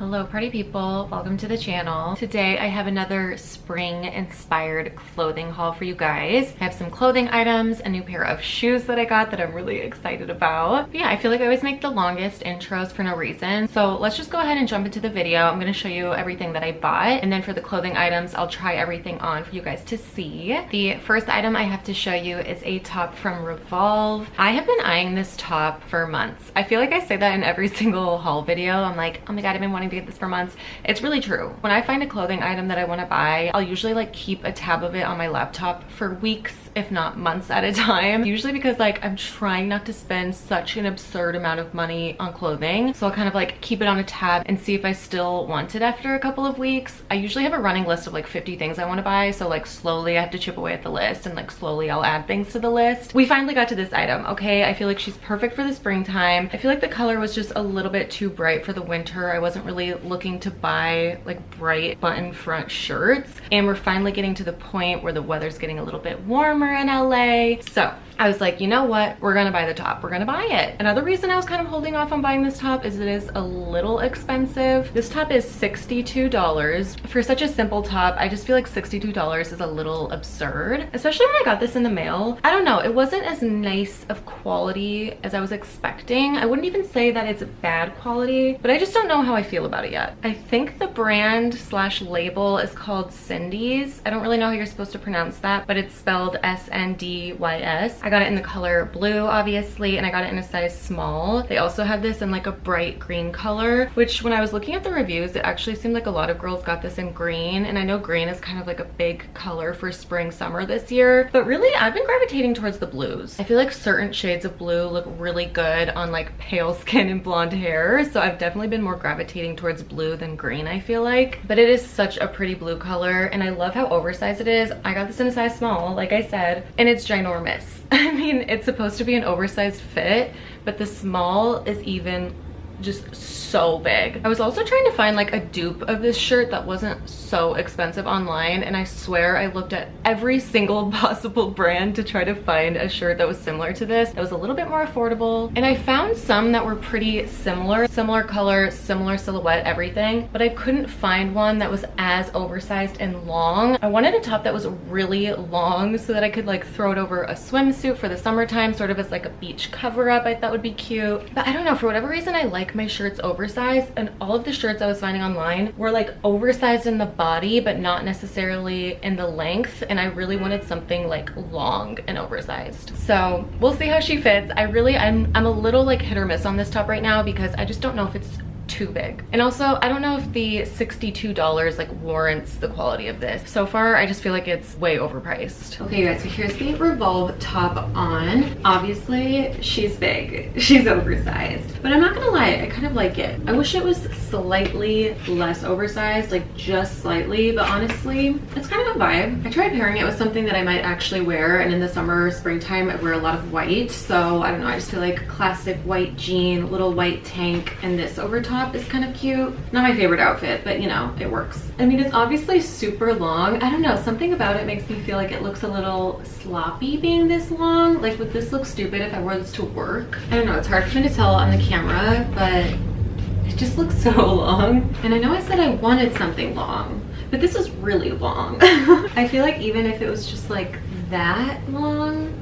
Hello party people, welcome to the channel. Today I have another spring inspired clothing haul for you guys. I have some clothing items, a new pair of shoes that I got that I'm really excited about. But yeah, I feel like I always make the longest intros for no reason. So let's just go ahead and jump into the video. I'm gonna show you everything that I bought, and then for the clothing items, I'll try everything on for you guys to see. The first item I have to show you is a top from Revolve. I have been eyeing this top for months. I feel like I say that in every single haul video. I'm like, oh my god, I've been wanting to get this for months. It's really true. When I find a clothing item that I want to buy, I'll usually like keep a tab of it on my laptop for weeks, if not months at a time. Usually because like I'm trying not to spend such an absurd amount of money on clothing. So I'll kind of like keep it on a tab and see if I still want it after a couple of weeks. I usually have a running list of like 50 things I want to buy. So like slowly I have to chip away at the list, and like slowly I'll add things to the list. We finally got to this item. Okay, I feel like she's perfect for the springtime. I feel like the color was just a little bit too bright for the winter. I wasn't really looking to buy like bright button front shirts, and we're finally getting to the point where the weather's getting a little bit warmer in LA. So I was like, you know what? We're gonna buy the top. We're gonna buy it. Another reason I was kind of holding off on buying this top is it is a little expensive. This top is $62. For such a simple top, I just feel like $62 is a little absurd, especially when I got this in the mail. I don't know, it wasn't as nice of quality as I was expecting. I wouldn't even say that it's bad quality, but I just don't know how I feel about it yet. I think the brand slash label is called SNDY'S. I don't really know how you're supposed to pronounce that, but it's spelled SNDY'S. I got it in the color blue, obviously, and I got it in a size small. They also have this in like a bright green color, which when I was looking at the reviews, it actually seemed like a lot of girls got this in green, and I know green is kind of like a big color for spring summer this year, but really I've been gravitating towards the blues. I feel like certain shades of blue look really good on like pale skin and blonde hair, so I've definitely been more gravitating towards blue than green, I feel like. But it is such a pretty blue color, and I love how oversized it is. I got this in a size small, like I said, and it's ginormous. I mean, it's supposed to be an oversized fit, but the small is even just so big. I was also trying to find like a dupe of this shirt that wasn't so expensive online, and I swear I looked at every single possible brand to try to find a shirt that was similar to this, that was a little bit more affordable. And I found some that were pretty similar color, similar silhouette, everything, but I couldn't find one that was as oversized and long. I wanted a top that was really long so that I could like throw it over a swimsuit for the summertime, sort of as like a beach cover up. I thought would be cute, but I don't know, for whatever reason I like my shirts oversized, and all of the shirts I was finding online were like oversized in the body but not necessarily in the length, and I really wanted something like long and oversized. So we'll see how she fits. I'm a little like hit or miss on this top right now because I just don't know if it's too big, and also I don't know if the $62 like warrants the quality of this. So far I just feel like it's way overpriced. Okay guys, so here's the Revolve top on. Obviously she's big, she's oversized, but I'm not gonna lie, I kind of like it. I wish it was slightly less oversized, like just slightly, but honestly it's kind of a vibe. I tried pairing it with something that I might actually wear, and in the summer springtime I wear a lot of white, so I don't know, I just feel like classic white jean, little white tank, and this over top is kind of cute. Not my favorite outfit, but you know, it works. I mean, it's obviously super long. I don't know, something about it makes me feel like it looks a little sloppy being this long. Like, would this look stupid if I wore this to work? I don't know, it's hard for me to tell on the camera, but it just looks so long. And I know I said I wanted something long, but this is really long. I feel like even if it was just like that long,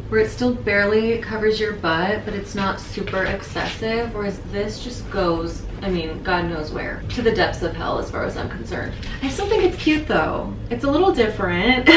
where it still barely covers your butt, but it's not super excessive, whereas this just goes, I mean, God knows where. To the depths of hell as far as I'm concerned. I still think it's cute though. It's a little different.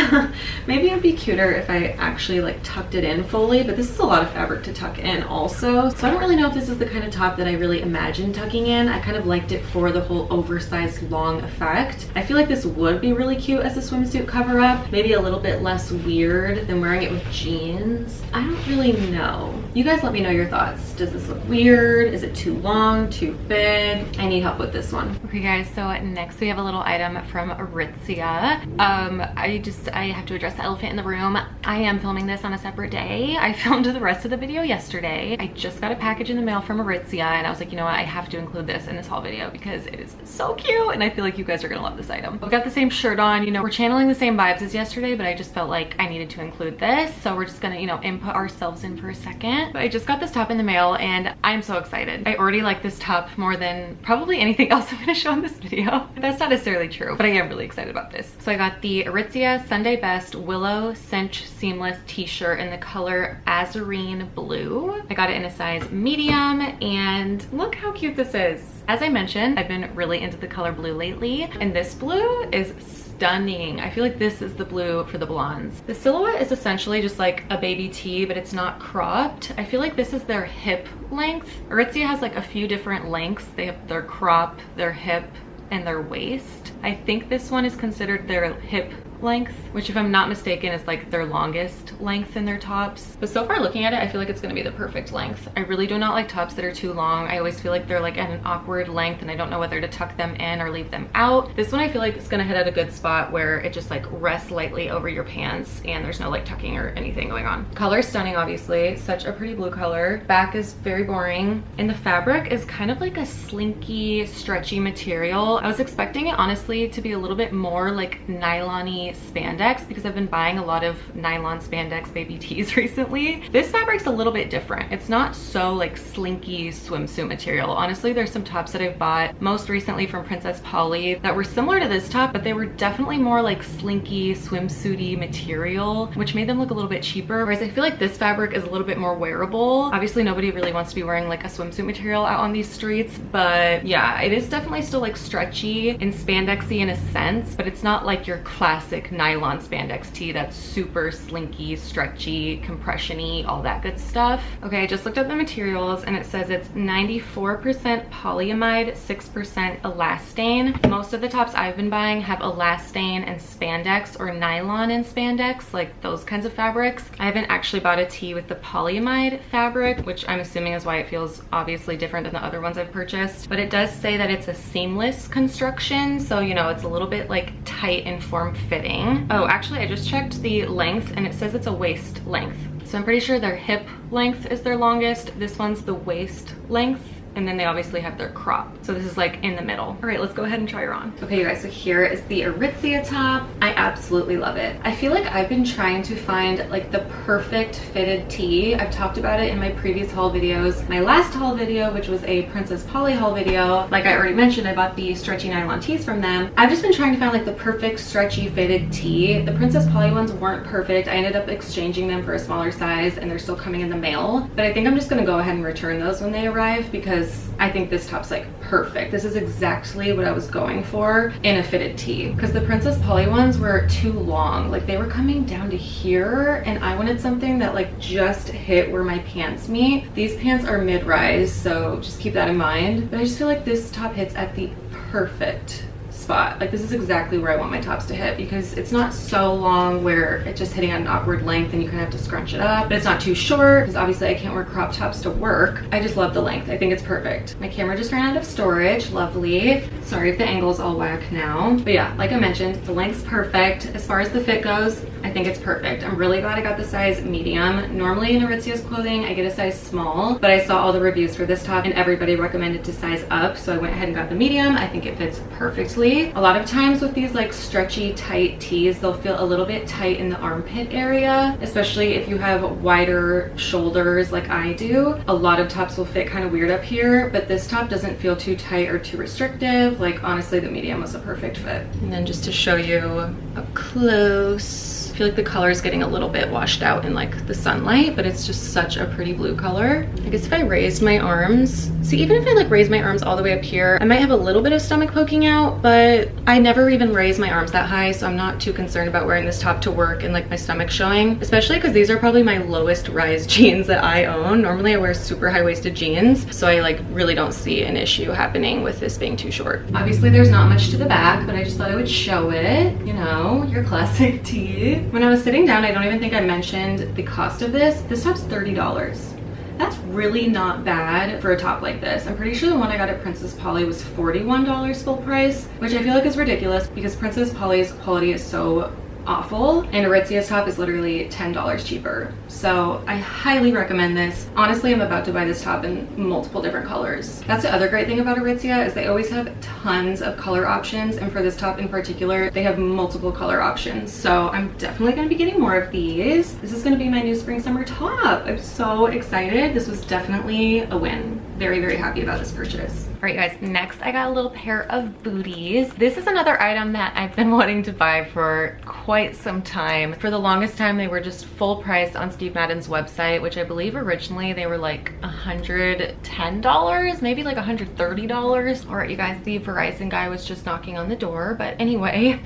Maybe it would be cuter if I actually like tucked it in fully, but this is a lot of fabric to tuck in also. So I don't really know if this is the kind of top that I really imagine tucking in. I kind of liked it for the whole oversized long effect. I feel like this would be really cute as a swimsuit cover up. Maybe a little bit less weird than wearing it with jeans. I don't really know. You guys let me know your thoughts. Does this look weird? Is it too long, too big? I need help with this one. Okay guys, so next we have a little item from Aritzia. I have to address the elephant in the room. I am filming this on a separate day. I filmed the rest of the video yesterday. I just got a package in the mail from Aritzia, and I was like, you know what, I have to include this in this haul video because it is so cute, and I feel like you guys are gonna love this item. I've got the same shirt on, you know, we're channeling the same vibes as yesterday, but I just felt like I needed to include this, so we're just gonna, you know, input ourselves in for a second. But I just got this top in the mail, and I'm so excited. I already like this top more than than probably anything else I'm gonna show in this video. That's not necessarily true, but I am really excited about this. So I got the Aritzia Sunday Best Willow SinchSeamless T-Shirt in the color Azurine Blue. I got it in a size medium, and look how cute this is. As I mentioned, I've been really into the color blue lately, and this blue is stunning. I feel like this is the blue for the blondes. The silhouette is essentially just like a baby tee, but it's not cropped. I feel like this is their hip length. Aritzia has like a few different lengths. They have their crop, their hip, and their waist. I think this one is considered their hip length, which if I'm not mistaken is like their longest length in their tops. But so far looking at it, I feel like it's gonna be the perfect length. I really do not like tops that are too long. I always feel like they're like at an awkward length and I don't know whether to tuck them in or leave them out. This one I feel like it's gonna hit at a good spot where it just like rests lightly over your pants and there's no like tucking or anything going on. Color is stunning, obviously. Such a pretty blue color. Back is very boring. And the fabric is kind of like a slinky, stretchy material. I was expecting it honestly to be a little bit more like nylon-y spandex because I've been buying a lot of nylon spandex baby tees recently. This fabric's a little bit different. It's not so like slinky swimsuit material. Honestly, there's some tops that I've bought most recently from Princess Polly that were similar to this top, but they were definitely more like slinky swimsuity material, which made them look a little bit cheaper. Whereas I feel like this fabric is a little bit more wearable. Obviously, nobody really wants to be wearing like a swimsuit material out on these streets, but yeah, it is definitely still like stretchy and spandexy in a sense, but it's not like your classic nylon spandex tee that's super slinky, stretchy, compression-y, all that good stuff. Okay, I just looked up the materials and it says it's 94% polyamide, 6% elastane. Most of the tops I've been buying have elastane and spandex or nylon and spandex, like those kinds of fabrics. I haven't actually bought a tee with the polyamide fabric, which I'm assuming is why it feels obviously different than the other ones I've purchased, but it does say that it's a seamless construction, so you know, it's a little bit like tight and form-fitting. Oh, actually I just checked the length and it says it's a waist length. So I'm pretty sure their hip length is their longest. This one's the waist length. And then they obviously have their crop. So this is like in the middle. All right, let's go ahead and try her on. Okay, you guys, so here is the Aritzia top. I absolutely love it. I feel like I've been trying to find like the perfect fitted tee. I've talked about it in my previous haul videos. My last haul video, which was a Princess Polly haul video, like I already mentioned, I bought the stretchy nylon tees from them. I've just been trying to find like the perfect stretchy fitted tee. The Princess Polly ones weren't perfect. I ended up exchanging them for a smaller size and they're still coming in the mail. But I think I'm just gonna go ahead and return those when they arrive because I think this top's like perfect. This is exactly what I was going for in a fitted tee because the Princess Polly ones were too long. Like they were coming down to here and I wanted something that like just hit where my pants meet. These pants are mid-rise, so just keep that in mind. But I just feel like this top hits at the perfect spot. Like this is exactly where I want my tops to hit because it's not so long where it's just hitting at an awkward length and you kind of have to scrunch it up, but it's not too short because obviously I can't wear crop tops to work. I just love the length. I think it's perfect. My camera just ran out of storage. Lovely. Sorry if the angle's all whack now, but yeah, like I mentioned, the length's perfect. As far as the fit goes, I think it's perfect. I'm really glad I got the size medium. Normally in Aritzia's clothing, I get a size small, but I saw all the reviews for this top and everybody recommended to size up, so I went ahead and got the medium. I think it fits perfectly. A lot of times with these like stretchy tight tees, they'll feel a little bit tight in the armpit area, especially if you have wider shoulders like I do. A lot of tops will fit kind of weird up here, but this top doesn't feel too tight or too restrictive. Like honestly, the medium was a perfect fit. And then just to show you up close, I feel like the color is getting a little bit washed out in like the sunlight, but it's just such a pretty blue color. I guess if I raised my arms, see, even if I like raise my arms all the way up here, I might have a little bit of stomach poking out, but I never even raise my arms that high, so I'm not too concerned about wearing this top to work and like my stomach showing, especially because these are probably my lowest rise jeans that I own. Normally I wear super high-waisted jeans, so I like really don't see an issue happening with this being too short. Obviously there's not much to the back, but I just thought I would show it, you know, your classic tee. When I was sitting down, I don't even think I mentioned the cost of this. This top's $30. That's really not bad for a top like this. I'm pretty sure the one I got at Princess Polly was $41 full price, which I feel like is ridiculous because Princess Polly's quality is so awful and Aritzia's top is literally $10 cheaper. So I highly recommend this. Honestly, I'm about to buy this top in multiple different colors. That's the other great thing about Aritzia is they always have tons of color options, and for this top in particular, they have multiple color options. So I'm definitely going to be getting more of these. This is going to be my new spring summer top. I'm so excited. This was definitely a win. Very, very happy about this purchase. right, you guys, next I got a little pair of booties. This is another item that I've been wanting to buy for quite some time. For the longest time, they were just full price on Steve Madden's website, which I believe originally they were like $110, maybe like $130. All right, you guys, the Verizon guy was just knocking on the door, but anyway,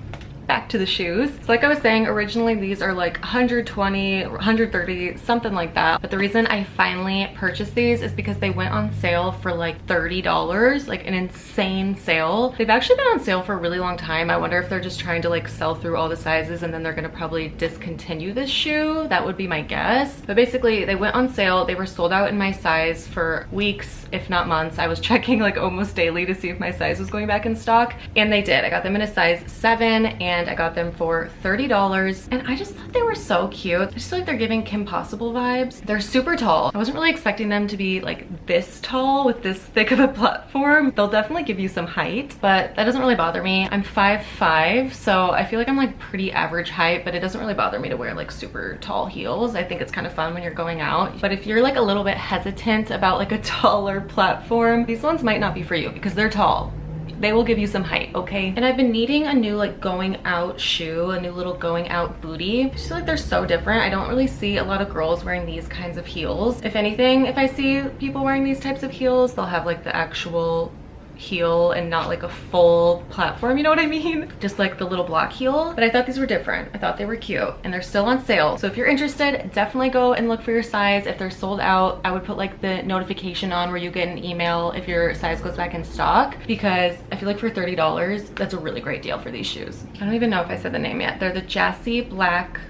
back to the shoes. So like I was saying, originally these are like 120, 130, something like that. But the reason I finally purchased these is because they went on sale for like $30, like an insane sale. They've actually been on sale for a really long time. I wonder if they're just trying to like sell through all the sizes and then they're gonna probably discontinue this shoe. That would be my guess. But basically they went on sale. They were sold out in my size for weeks, if not months. I was checking like almost daily to see if my size was going back in stock, and they did. I got them in a size 7 and I got them for $30, and I just thought they were so cute. I just feel like they're giving Kim Possible vibes. They're super tall. I wasn't really expecting them to be like this tall with this thick of a platform. They'll definitely give you some height, but that doesn't really bother me. I'm 5'5", so I feel like I'm like pretty average height, but it doesn't really bother me to wear like super tall heels. I think it's kind of fun when you're going out. But if you're like a little bit hesitant about like a taller platform, these ones might not be for you because they're tall. They will give you some height, okay? And I've been needing a new like going out shoe, a new little going out booty. I just feel like they're so different. I don't really see a lot of girls wearing these kinds of heels. If anything, if I see people wearing these types of heels, they'll have like the actual heel and not like a full platform, you know what I mean? Just like the little block heel. But I thought these were different. I thought they were cute, and they're still on sale. So if you're interested, definitely go and look for your size. If they're sold out, I would put like the notification on where you get an email if your size goes back in stock, because I feel like for $30, that's a really great deal for these shoes. I don't even know if I said the name yet. They're the Jassy Black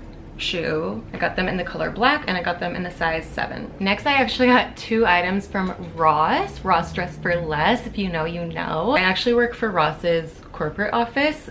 shoe. I got them in the color black and I got them in the size 7. Next, I actually got 2 items from Ross Dress for Less. If you know, you know. I actually work for Ross's corporate office,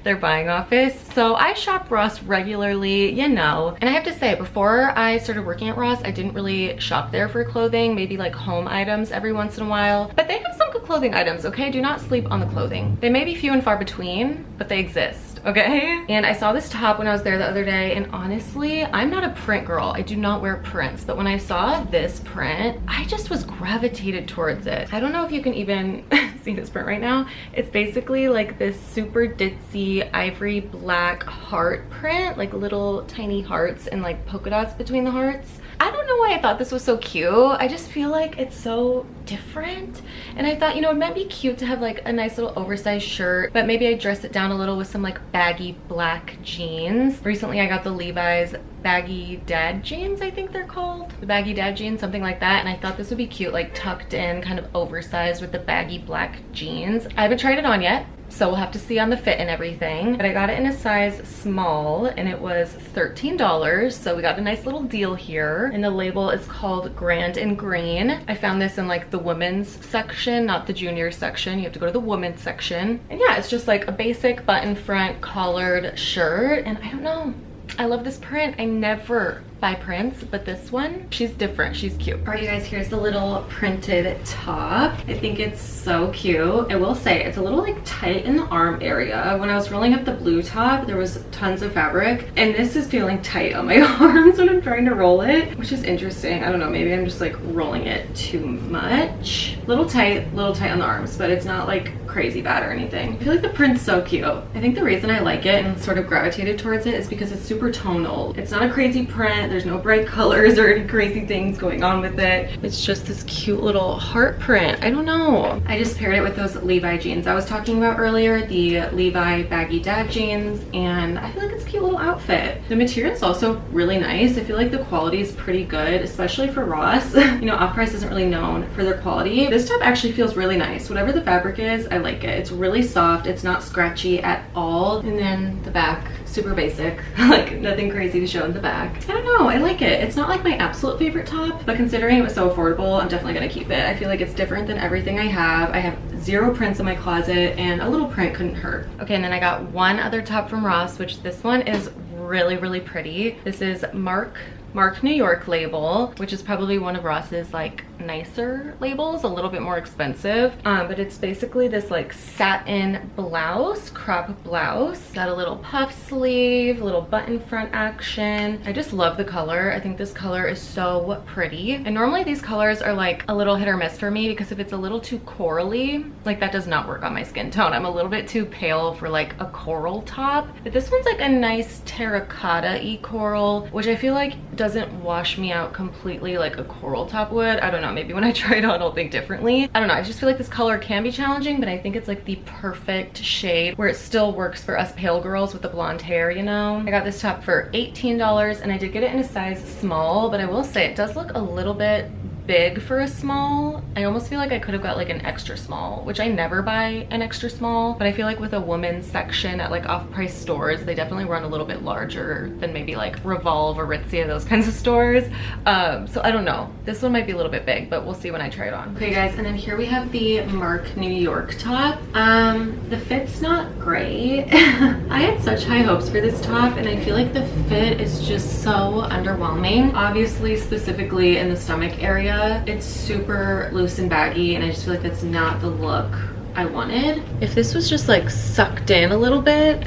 their buying office. So I shop Ross regularly, you know. And I have to say, before I started working at Ross, I didn't really shop there for clothing, maybe like home items every once in a while. But they have some good clothing items, okay? Do not sleep on the clothing. They may be few and far between, but they exist, okay? And I saw this top when I was there the other day, and honestly, I'm not a print girl. I do not wear prints, but when I saw this print, I just was gravitated towards it. I don't know if you can even see this print right now. It's basically like this super ditzy ivory black heart print, like little tiny hearts and like polka dots between the hearts. I don't know why I thought this was so cute. I just feel like it's so different. And I thought, you know, it might be cute to have like a nice little oversized shirt, but maybe I dress it down a little with some like baggy black jeans. Recently I got the Levi's baggy dad jeans, I think they're called. The baggy dad jeans, something like that. And I thought this would be cute, like tucked in, kind of oversized with the baggy black jeans. I haven't tried it on yet, so we'll have to see on the fit and everything. But I got it in a size small and it was $13. So we got a nice little deal here. And the label is called Grand in Green. I found this in like the women's section, not the junior section. You have to go to the women's section. And yeah, it's just like a basic button front collared shirt. And I don't know, I love this print. I never buy prints, but this one, she's different, she's cute. All right, you guys, here's the little printed top. I think it's so cute. I will say it's a little like tight in the arm area. When I was rolling up the blue top, there was tons of fabric, and this is feeling tight on my arms when I'm trying to roll it, which is interesting. I don't know, maybe I'm just like rolling it too much. Little tight on the arms, but it's not like crazy bad or anything. I feel like the print's so cute. I think the reason I like it and sort of gravitated towards it is because it's super tonal. It's not a crazy print. There's no bright colors or any crazy things going on with it. It's just this cute little heart print. I don't know. I just paired it with those Levi jeans I was talking about earlier, the Levi baggy dad jeans, and I feel like it's a cute little outfit. The material is also really nice. I feel like the quality is pretty good, especially for Ross. You know, off-price isn't really known for their quality. This top actually feels really nice. Whatever the fabric is, I like it. It's really soft. It's not scratchy at all. And then the back, super basic. Like nothing crazy to show in the back. I don't know, I like it. It's not like my absolute favorite top, but considering it was so affordable, I'm definitely gonna keep it. I feel like it's different than everything I have. I have 0 prints in my closet, and a little print couldn't hurt. Okay, and then I got one other top from Ross, which this one is really, really pretty. This is Mark Mark New York label, which is probably one of Ross's like nicer labels, a little bit more expensive, but it's basically this like satin blouse, crop blouse, got a little puff sleeve, little button front action. I just love the color. I think this color is so pretty, and normally these colors are like a little hit or miss for me because if it's a little too corally, like that does not work on my skin tone. I'm a little bit too pale for like a coral top, but this one's like a nice terracotta-y coral, which I feel like doesn't wash me out completely like a coral top would. I don't know, maybe when I try it on I'll think differently. I don't know, I just feel like this color can be challenging, but I think it's like the perfect shade where it still works for us pale girls with the blonde hair, you know? I got this top for $18 and I did get it in a size small, but I will say it does look a little bit big for a small. I almost feel like I could have got like an extra small, which I never buy an extra small, but I feel like with a women's section at like off-price stores, they definitely run a little bit larger than maybe like Revolve, Aritzia, those kinds of stores. So I don't know. This one might be a little bit big, but we'll see when I try it on. Okay guys, and then here we have the Mark New York top. The fit's not great. I had such high hopes for this top and I feel like the fit is just so underwhelming. Obviously, specifically in the stomach area, it's super loose and baggy and I just feel like that's not the look I wanted. If this was just like sucked in a little bit.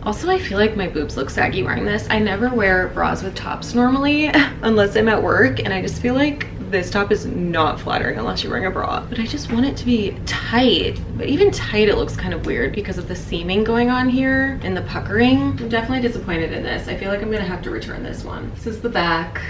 Also, I feel like my boobs look saggy wearing this. I never wear bras with tops normally unless I'm at work, and I just feel like this top is not flattering unless you're wearing a bra. But I just want it to be tight. But even tight, it looks kind of weird because of the seaming going on here and the puckering. I'm definitely disappointed in this. I feel like I'm gonna have to return this one. This is the back.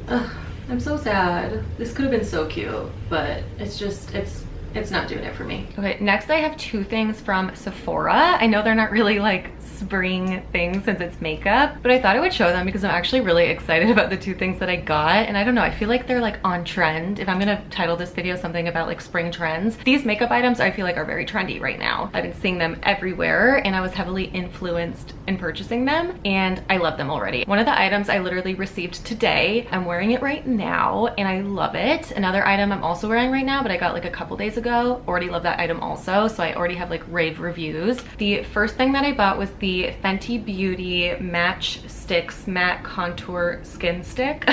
Ugh. I'm so sad. This could have been so cute, but it's just, it's not doing it for me. Okay, next I have two things from Sephora. I know they're not really like spring things since it's makeup, but I thought I would show them because I'm actually really excited about the two things that I got. And I don't know, I feel like they're like on trend. If I'm gonna title this video something about like spring trends, these makeup items I feel like are very trendy right now. I've been seeing them everywhere and I was heavily influenced in purchasing them and I love them already. One of the items I literally received today. I'm wearing it right now and I love it. Another item I'm also wearing right now, but I got like a couple days ago. Already love that item also, so I already have like rave reviews. The first thing that I bought was the Fenty Beauty Match Stix Matte Contour Skin Stick.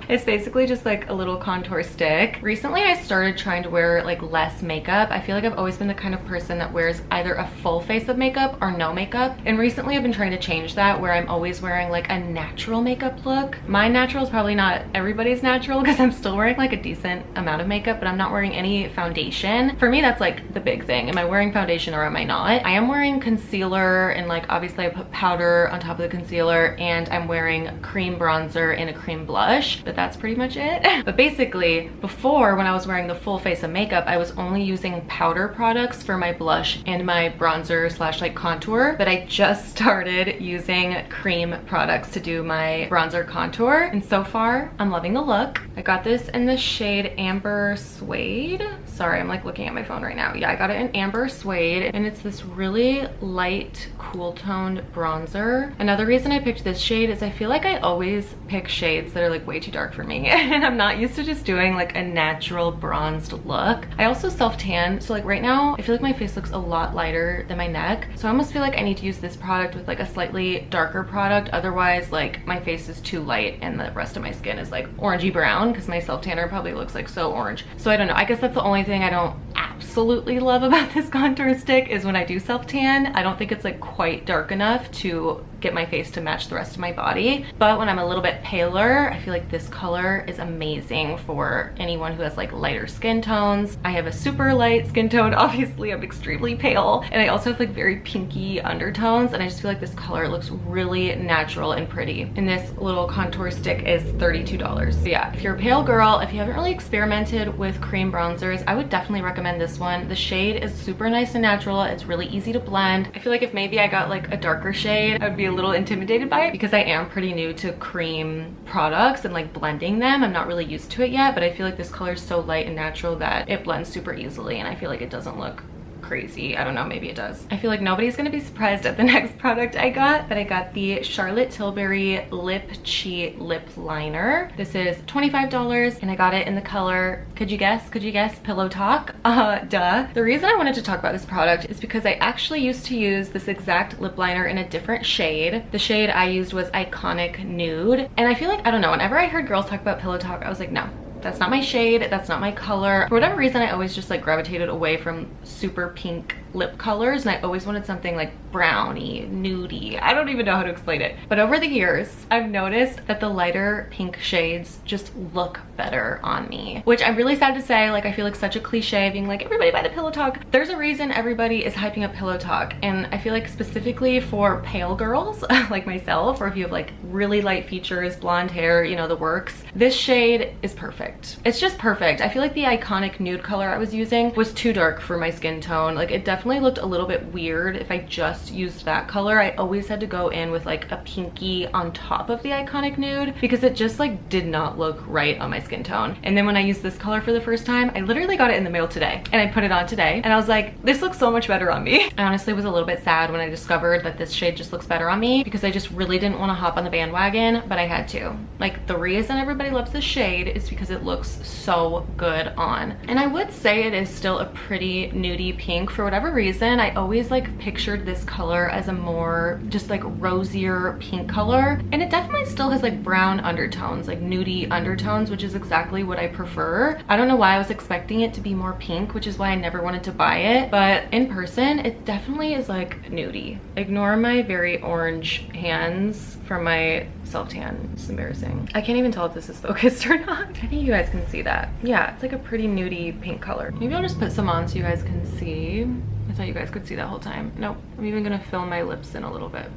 It's basically just like a little contour stick. Recently I started trying to wear like less makeup. I feel like I've always been the kind of person that wears either a full face of makeup or no makeup, and recently I've been trying to change that where I'm always wearing like a natural makeup look. My natural is probably not everybody's natural because I'm still wearing like a decent amount of makeup, but I'm not wearing any foundation. For me, that's like the big thing. Am I wearing foundation or am I not? I am wearing concealer and like obviously I put powder on top of the concealer, and I'm wearing cream bronzer and a cream blush, but that's pretty much it. But basically, before when I was wearing the full face of makeup, I was only using powder products for my blush and my bronzer slash like contour, but I just started using cream products to do my bronzer contour, and so far I'm loving the look. I got this in the shade Amber Suede. Sorry, I'm like looking at my phone right now. Yeah, I got it in Amber Suede, and it's this really light, cool toned bronzer. Another reason I picked this shade is I feel like I always pick shades that are like way too dark for me and I'm not used to just doing like a natural bronzed look. I also self-tan, so like right now I feel like my face looks a lot lighter than my neck, so I almost feel like I need to use this product with like a slightly darker product, otherwise like my face is too light and the rest of my skin is like orangey brown because my self-tanner probably looks like so orange. So I don't know, I guess that's the only thing I don't absolutely love about this contour stick is when I do self-tan, I don't think it's like quite dark enough to get my face to match the rest of my body. But when I'm a little bit paler, I feel like this color is amazing for anyone who has like lighter skin tones. I have a super light skin tone, obviously I'm extremely pale, and I also have like very pinky undertones, and I just feel like this color looks really natural and pretty. And this little contour stick is $32. So yeah, if you're a pale girl, if you haven't really experimented with cream bronzers, I would definitely recommend this one. The shade is super nice and natural. It's really easy to blend. I feel like if maybe I got like a darker shade, I would be a little intimidated by it because I am pretty new to cream products and like blending them. I'm not really used to it yet, but I feel like this color is so light and natural that it blends super easily, and I feel like it doesn't look crazy. I don't know, maybe it does. I feel like nobody's gonna be surprised at the next product I got, but I got the Charlotte Tilbury Lip Cheat Lip Liner. This is $25 and I got it in the color, could you guess? Could you guess? Pillow Talk? Duh. The reason I wanted to talk about this product is because I actually used to use this exact lip liner in a different shade. The shade I used was Iconic Nude. And I feel like, I don't know, whenever I heard girls talk about Pillow Talk, I was like, no. That's not my shade, that's not my color. For whatever reason, I always just like gravitated away from super pink lip colors, and I always wanted something like brownie, nudie. I don't even know how to explain it. But over the years, I've noticed that the lighter pink shades just look better on me, which I'm really sad to say. Like, I feel like such a cliche being like, everybody buy the Pillow Talk. There's a reason everybody is hyping up Pillow Talk, and I feel like specifically for pale girls like myself, or if you have like really light features, blonde hair, you know, the works, this shade is perfect. It's just perfect. I feel like the Iconic Nude color I was using was too dark for my skin tone. Like, it definitely looked a little bit weird if I just used that color. I always had to go in with like a pinky on top of the Iconic Nude because it just like did not look right on my skin tone. And then when I used this color for the first time, I literally got it in the mail today and I put it on today and I was like, this looks so much better on me. I honestly was a little bit sad when I discovered that this shade just looks better on me because I just really didn't want to hop on the bandwagon, but I had to. Like, the reason everybody loves this shade is because it looks so good on. And I would say it is still a pretty nudie pink. For whatever reason, I always like pictured this color as a more just like rosier pink color, and it definitely still has like brown undertones, like nudie undertones, which is exactly what I prefer. I don't know why I was expecting it to be more pink, which is why I never wanted to buy it, but in person it definitely is like nudie. Ignore my very orange hands from my self-tan. It's embarrassing. I can't even tell if this is focused or not. I think you guys can see that. Yeah, it's like a pretty nudie pink color. Maybe I'll just put some on so you guys can see. I thought you guys could see that whole time. Nope. I'm even gonna fill my lips in a little bit.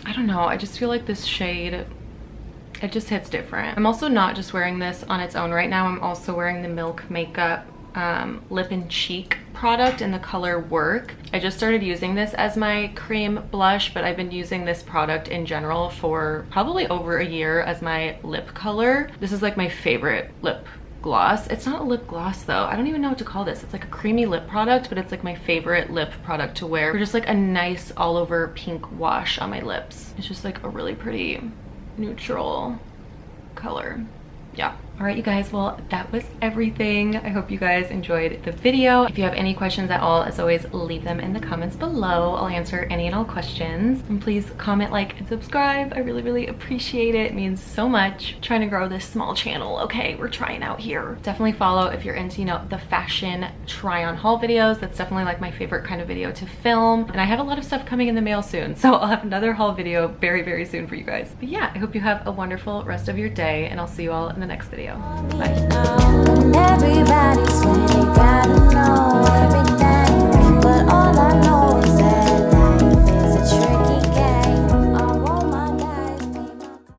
I don't know, I just feel like this shade, it just hits different. I'm also not just wearing this on its own right now. I'm also wearing the Milk Makeup Lip and Cheek product in the color Work. I just started using this as my cream blush, but I've been using this product in general for probably over a year as my lip color. This is like my favorite lip gloss. It's not a lip gloss though. I don't even know what to call this. It's like a creamy lip product, but it's like my favorite lip product to wear for just like a nice all over pink wash on my lips. It's just like a really pretty neutral color. Yeah. All right, you guys, well, that was everything. I hope you guys enjoyed the video. If you have any questions at all, as always, leave them in the comments below. I'll answer any and all questions. And please comment, like, and subscribe. I really, really appreciate it. It means so much. I'm trying to grow this small channel, okay? We're trying out here. Definitely follow if you're into, you know, the fashion try-on haul videos. That's definitely like my favorite kind of video to film. And I have a lot of stuff coming in the mail soon, so I'll have another haul video very, very soon for you guys. But yeah, I hope you have a wonderful rest of your day, and I'll see you all in the next video. Bye.